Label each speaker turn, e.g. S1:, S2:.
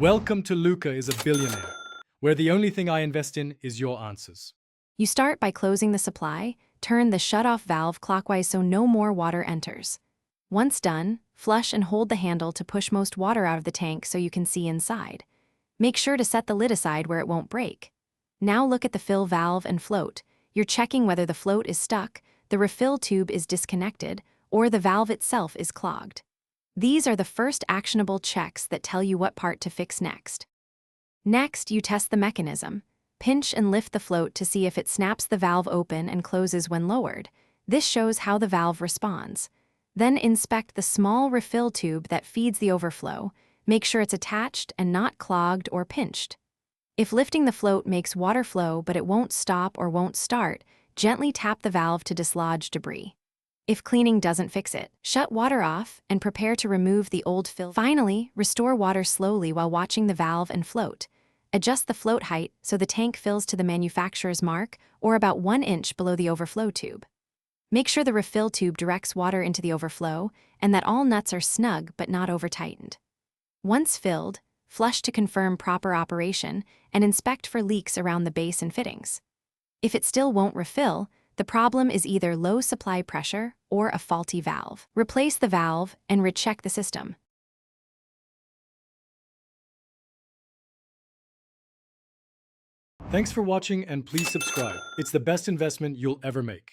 S1: Welcome to Luca is a billionaire, where the only thing I invest in is your answers.
S2: You start by closing the supply, turn the shut-off valve clockwise so no more water enters. Once done, flush and hold the handle to push most water out of the tank so you can see inside. Make sure to set the lid aside where it won't break. Now look at the fill valve and float. You're checking whether the float is stuck, the refill tube is disconnected, or the valve itself is clogged. These are the first actionable checks that tell you what part to fix next. Next, you test the mechanism. Pinch and lift the float to see if it snaps the valve open and closes when lowered. This shows how the valve responds. Then inspect the small refill tube that feeds the overflow. Make sure it's attached and not clogged or pinched. If lifting the float makes water flow but it won't stop or won't start, gently tap the valve to dislodge debris. If cleaning doesn't fix it, shut water off and prepare to remove the old fill. Finally, restore water slowly while watching the valve and float. Adjust the float height so the tank fills to the manufacturer's mark or about 1 inch below the overflow tube. Make sure the refill tube directs water into the overflow and that all nuts are snug but not over-tightened. Once filled, flush to confirm proper operation and inspect for leaks around the base and fittings. If it still won't refill, the problem is either low supply pressure or a faulty valve. Replace the valve and recheck the system.
S1: Thanks for watching and please subscribe. It's the best investment you'll ever make.